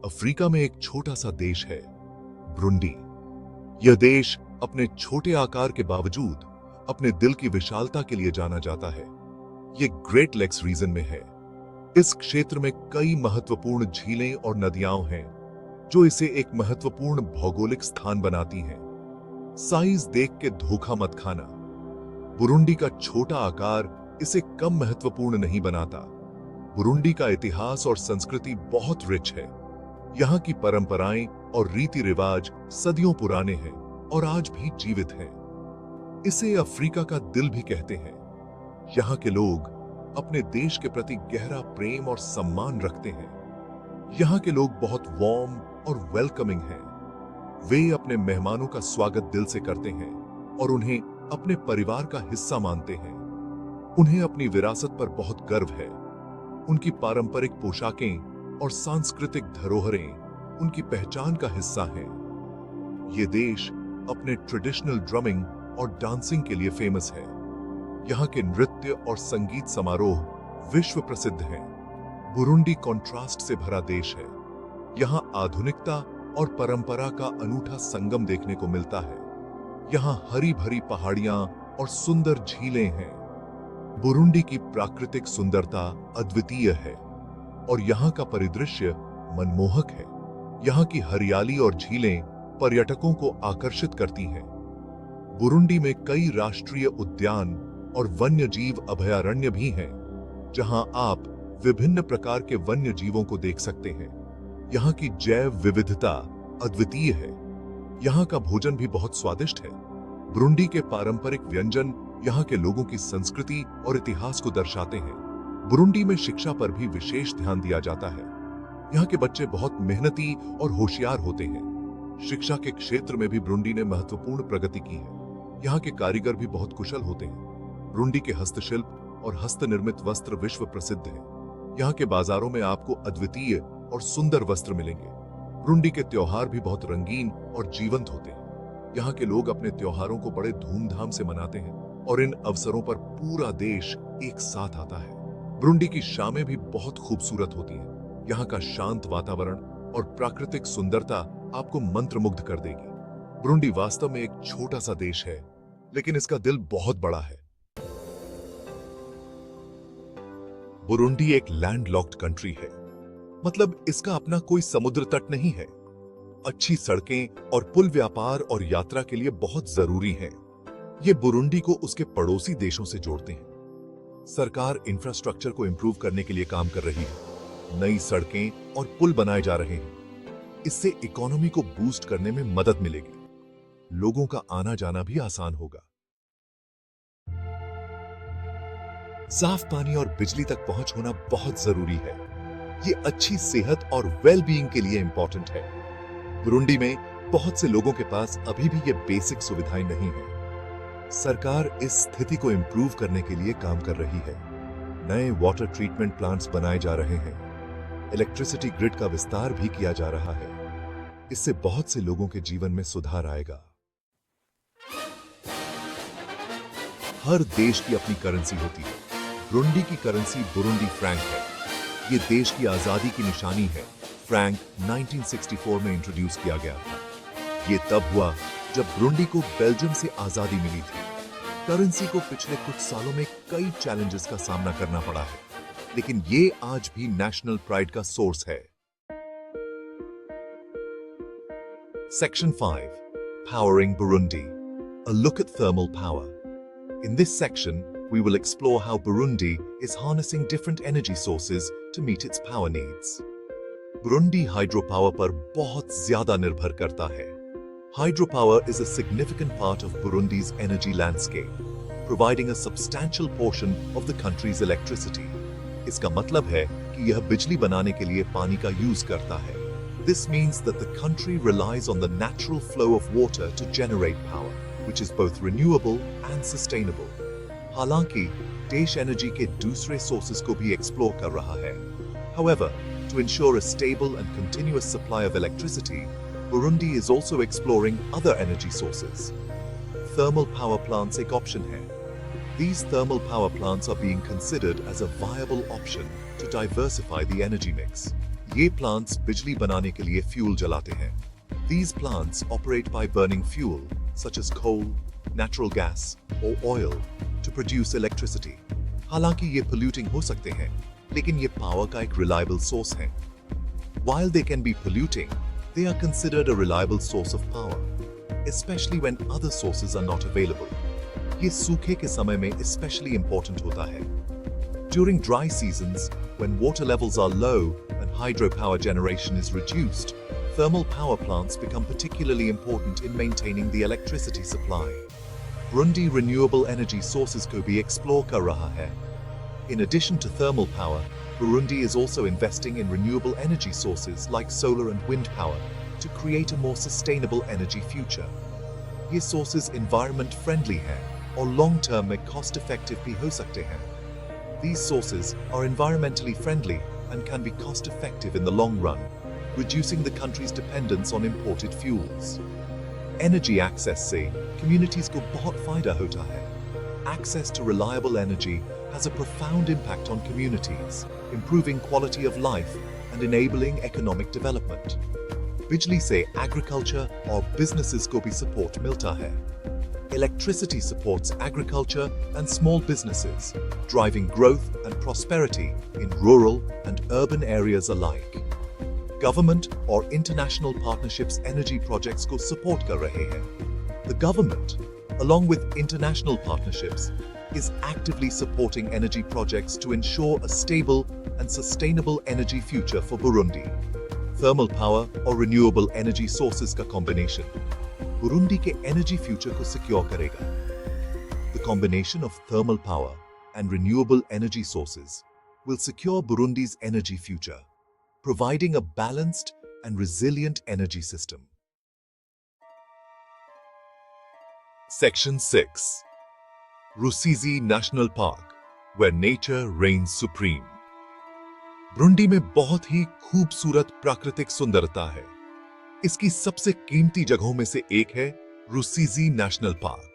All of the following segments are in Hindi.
अफ्रीका में एक छोटा सा देश है, बुरुंडी। यह देश अपने छोटे आकार के बावजूद अपने दिल की विशालता के लिए जाना जाता है। यह ग्रेट लेक्स रीजन में है। इस क्षेत्र में कई महत्वपूर्ण झीलें और नदियां हैं जो इसे एक महत्वपूर्ण भौगोलिक स्थान बनाती हैं। साइज देख के धोखा मत खाना। बुरुंडी का छोटा आकार इसे कम महत्वपूर्ण नहीं बनाता। बुरुंडी का इतिहास और संस्कृति बहुत रिच है। यहाँ की परंपराएं और रीति रिवाज सदियों पुराने हैं और आज भी जीवित हैं। इसे अफ्रीका का दिल भी कहते हैं। यहाँ के लोग अपने देश के प्रति गहरा प्रेम और सम्मान रखते हैं। यहाँ के लोग बहुत वार्म और वेलकमिंग हैं। वे अपने मेहमानों का स्वागत दिल से करते हैं और उन्हें अपने परिवार का हिस्सा मानते हैं। उन्हें अपनी विरासत पर बहुत गर्व है। उनकी पारंपरिक पोशाकें और सांस्कृतिक धरोहरें उनकी पहचान का हिस्सा हैं। ये देश अपने ट्रेडिशनल ड्रमिंग और डांसिंग के लिए फेमस है। यहाँ के नृत्य और संगीत समारोह विश्व प्रसिद्ध हैं। बुरुंडी कॉन्ट्रास्ट से भरा देश है। यहाँ आधुनिकता और परंपरा का अनूठा संगम देखने को मिलता है। यहाँ हरी भरी पहाड़ियां और सुंदर झीलें हैं। बुरुंडी की प्राकृतिक सुंदरता अद्वितीय है और यहाँ का परिदृश्य मनमोहक है। यहाँ की हरियाली और झीलें पर्यटकों को आकर्षित करती हैं। बुरुंडी में कई राष्ट्रीय उद्यान और वन्य जीव अभयारण्य भी हैं, जहां आप विभिन्न प्रकार के वन्य जीवों को देख सकते हैं। यहाँ की जैव विविधता अद्वितीय है। यहाँ का भोजन भी बहुत स्वादिष्ट है। बुरुंडी के पारंपरिक व्यंजन यहाँ के लोगों की संस्कृति और इतिहास को दर्शाते हैं। बुरुंडी में शिक्षा पर भी विशेष ध्यान दिया जाता है। यहाँ के बच्चे बहुत मेहनती और होशियार होते हैं। शिक्षा के क्षेत्र में भी बुरुंडी ने महत्वपूर्ण प्रगति की है। यहाँ के कारीगर भी बहुत कुशल होते हैं। बुरुंडी के हस्तशिल्प और हस्तनिर्मित वस्त्र विश्व प्रसिद्ध हैं। यहाँ के बाजारों में आपको अद्वितीय और सुंदर वस्त्र मिलेंगे। बुरुंडी के त्योहार भी बहुत रंगीन और जीवंत होते हैं। यहाँ के लोग अपने त्योहारों को बड़े धूमधाम से मनाते हैं और इन अवसरों पर पूरा देश एक साथ आता है। बुरुंडी की शामें भी बहुत खूबसूरत होती हैं। यहाँ का शांत वातावरण और प्राकृतिक सुंदरता आपको मंत्रमुग्ध कर देगी। बुरुंडी वास्तव में एक छोटा सा देश है, लेकिन इसका दिल बहुत बड़ा है। बुरुंडी एक लैंडलॉक्ड कंट्री है, मतलब इसका अपना कोई समुद्र तट नहीं है। अच्छी सड़कें और पुल व्यापार और यात्रा के लिए बहुत जरूरी हैं। ये बुरुंडी को उसके पड़ोसी देशों से जोड़ते हैं। सरकार इंफ्रास्ट्रक्चर को इंप्रूव करने के लिए काम कर रही है। नई सड़कें और पुल बनाए जा रहे हैं। इससे इकोनॉमी को बूस्ट करने में मदद मिलेगी। लोगों का आना जाना भी आसान होगा। साफ पानी और बिजली तक पहुंच होना बहुत जरूरी है। ये अच्छी सेहत और वेलबीइंग के लिए इंपॉर्टेंट है। बुरुंडी में बहुत से लोगों के पास अभी भी ये बेसिक सुविधाएं नहीं है। सरकार इस स्थिति को इंप्रूव करने के लिए काम कर रही है। नए वाटर ट्रीटमेंट प्लांट्स बनाए जा रहे हैं। इलेक्ट्रिसिटी ग्रिड का विस्तार भी किया जा रहा है। इससे बहुत से लोगों के जीवन में सुधार आएगा। हर देश की अपनी करेंसी होती है। बुरुंडी की करेंसी बुरुंडी फ्रैंक है। ये देश की आजादी की निशानी है। फ्रैंक 1964 में इंट्रोड्यूस किया गया था। ये तब हुआ जब बुरुंडी को बेल्जियम से आजादी मिली थी। करेंसी को पिछले कुछ सालों में कई चैलेंजेस का सामना करना पड़ा है, लेकिन ये आज भी नेशनल प्राइड का सोर्स है। Section 5. Powering Burundi. A look at thermal power. In this section, we will explore how Burundi is harnessing different energy sources to meet its power needs. Burundi hydropower पर बहुत ज्यादा निर्भर करता है। Hydropower is a significant part of Burundi's energy landscape, providing a substantial portion of the country's electricity. इसका मतलब है कि यह बिजली बनाने के लिए पानी का यूज करता है। This means that the country relies on the natural flow of water to generate power, which is both renewable and sustainable. हालांकि देश एनर्जी के दूसरे सोर्सेस को भी एक्सप्लोर कर रहा है। However, to ensure a stable and continuous supply of electricity, Burundi is also exploring other energy sources. Thermal power plants एक option है। These thermal power plants are being considered as a viable option to diversify the energy mix. ये प्लांट्स बिजली बनाने के लिए फ्यूल जलाते हैं। These plants operate by burning fuel, such as coal, natural gas, or oil, to produce electricity. हालांकि ये polluting हो सकते हैं, लेकिन ये power का एक reliable source है। While they can be polluting, they are considered a reliable source of power, especially when other sources are not available. ये सूखे के समय में especially important होता है। During dry seasons, when water levels are low and hydropower generation is reduced, thermal power plants become particularly important in maintaining the electricity supply. Burundi renewable energy sources को भी explore कर रहा है. In addition to thermal power, Burundi is also investing in renewable energy sources like solar and wind power to create a more sustainable energy future. ये sources environment friendly हैं और long term में cost effective भी हो सकते हैं. These sources are environmentally friendly and can be cost effective in the long run, reducing the country's dependence on imported fuels. Energy access से communities को बहुत फायदा होता है. Access to reliable energy has a profound impact on communities, improving quality of life and enabling economic development. बिजली से agriculture और businesses को भी support मिलता है. Electricity supports agriculture and small businesses, driving growth and prosperity in rural and urban areas alike. Government or international partnerships energy projects को support कर रहे हैं. The government, along with international partnerships, is actively supporting energy projects to ensure a stable and sustainable energy future for Burundi. Thermal power or renewable energy sources का combination Burundi के energy future को secure करेगा. The combination of thermal power and renewable energy sources will secure Burundi's energy future, providing a balanced and resilient energy system. Section 6. Rusizi National Park, where nature reigns supreme. Burundi में बहुत ही खूबसूरत प्राकृतिक सुंदरता है. इसकी सबसे कीमती जगहों में से एक है रुसीजी नेशनल पार्क.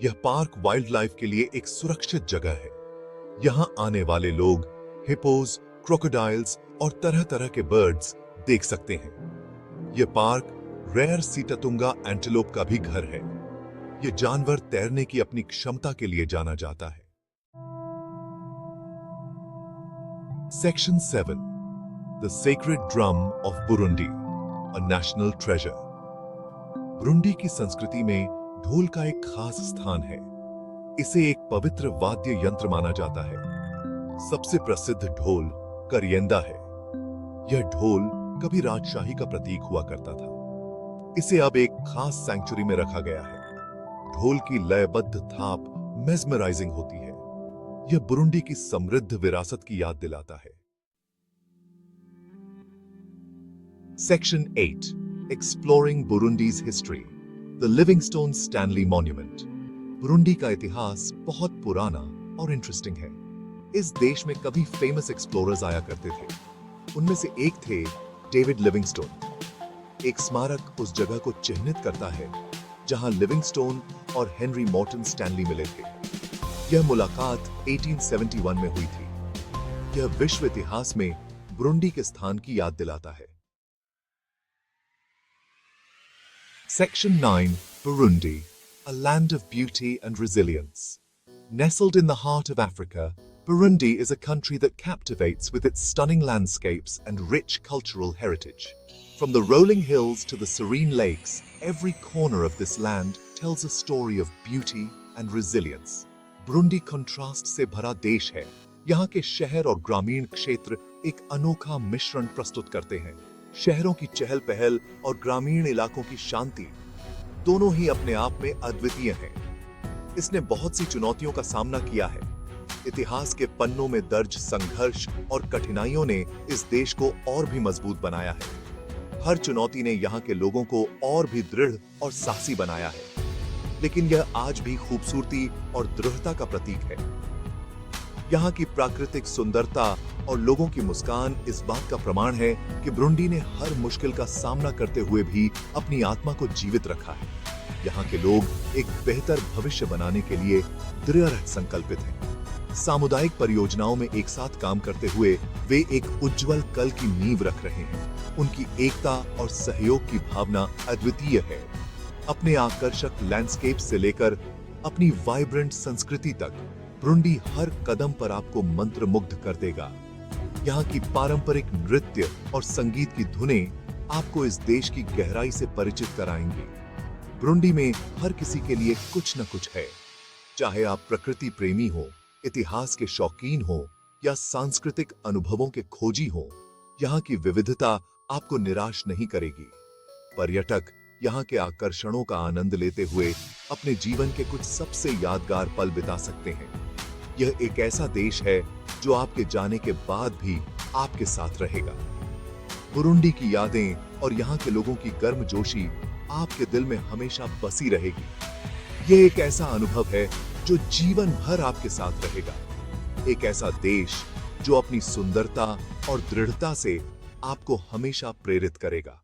यह पार्क वाइल्ड लाइफ के लिए एक सुरक्षित जगह है. यहां आने वाले लोग हिपोज, क्रोकोडाइल्स और तरह-तरह के बर्ड्स देख सकते हैं. यह पार्क रेयर सीतातुंगा एंटीलोप का भी घर है. यह जानवर तैरने की अपनी क्षमता के लिए जाना जाता है. Section 7. The Sacred Drum of Burundi, a national treasure. Burundi की संस्कृति में ढोल का एक खास स्थान है. इसे एक पवित्र वाद्य यंत्र माना जाता है. सबसे प्रसिद्ध ढोल करियंदा है. यह ढोल कभी राजशाही का प्रतीक हुआ करता था. इसे अब एक खास सैंक्चुरी में रखा गया है. ढोल की लयबद्ध थाप मेस्मराइजिंग होती है. यह बुरुंडी की समृद्ध विरासत की याद दिलाता है. Section 8. Exploring Burundi's history. The Livingstone Stanley Monument. Burundi का इतिहास बहुत पुराना और इंटरेस्टिंग है. इस देश में कभी फेमस एक्सप्लोरर्स आया करते थे. उनमें से एक थे डेविड लिविंगस्टोन. एक स्मारक उस जगह को चिन्हित करता है जहां लिविंगस्टोन और हेनरी मॉर्टन स्टैनली मिले थे. यह मुलाकात 1871 में हुई थी. यह विश्व इतिहास में बुरुंडी के स्थान की याद दिलाता है. Section 9. Burundi, a land of beauty and resilience. Nestled in the heart of Africa, Burundi is a country that captivates with its stunning landscapes and rich cultural heritage. From the rolling hills to the serene lakes, every corner of this land tells a story of beauty and resilience. Burundi contrast से भरा देश है. यहाँ के शहर और ग्रामीण क्षेत्र एक अनोखा मिश्रण प्रस्तुत करते हैं. शहरों की चहल पहल और ग्रामीण इलाकों की शांति दोनों ही अपने आप में अद्वितीय हैं. इसने बहुत सी चुनौतियों का सामना किया है. इतिहास के पन्नों में दर्ज संघर्ष और कठिनाइयों ने इस देश को और भी मजबूत बनाया है. हर चुनौती ने यहाँ के लोगों को और भी दृढ़ और साहसी बनाया है. लेकिन यह आज भी खूबसूरती और दृढ़ता का प्रतीक है. यहाँ की प्राकृतिक सुंदरता और लोगों की मुस्कान इस बात का प्रमाण है कि बुरुंडी ने हर मुश्किल का सामना करते हुए भी अपनी आत्मा को जीवित रखा है. यहाँ के लोग एक बेहतर भविष्य बनाने के लिए दृढ़ संकल्पित हैं. सामुदायिक परियोजनाओं में एक साथ काम करते हुए वे एक उज्जवल कल की नींव रख रहे हैं। उनकी एकता और सहयोग की भावना अद्वितीय है। अपने आकर्षक लैंडस्केप से लेकर अपनी वाइब्रेंट संस्कृति तक ब्रुंडी हर कदम पर आपको मंत्रमुग्ध कर देगा। यहाँ की पारंपरिक नृत्य और संगीत की धुनें आपको इस देश की गहराई से परिचित कराएंगी। ब्रुंडी में हर किसी के लिए कुछ न कुछ है, चाहे आप प्रकृति प्रेमी हो, इतिहास के शौकीन हो या सांस्कृतिक अनुभवों के खोजी हो। यहाँ की विविधता आपको निराश नहीं करेगी। पर्यटक यहाँ के आकर्षणों का आनंद लेते हुए अपने जीवन के कुछ सबसे यादगार पल बिता सकते हैं। यह एक ऐसा देश है जो आपके जाने के बाद भी आपके साथ रहेगा। बुरुंडी की यादें और यहाँ के लोगों की गर्मजोशी आपके दिल में हमेशा बसी रहेगी। यह एक ऐसा अनुभव है जो जीवन भर आपके साथ रहेगा। एक ऐसा देश जो अपनी सुंदरता और दृढ़ता से आपको हमेशा प्रेरित करेगा।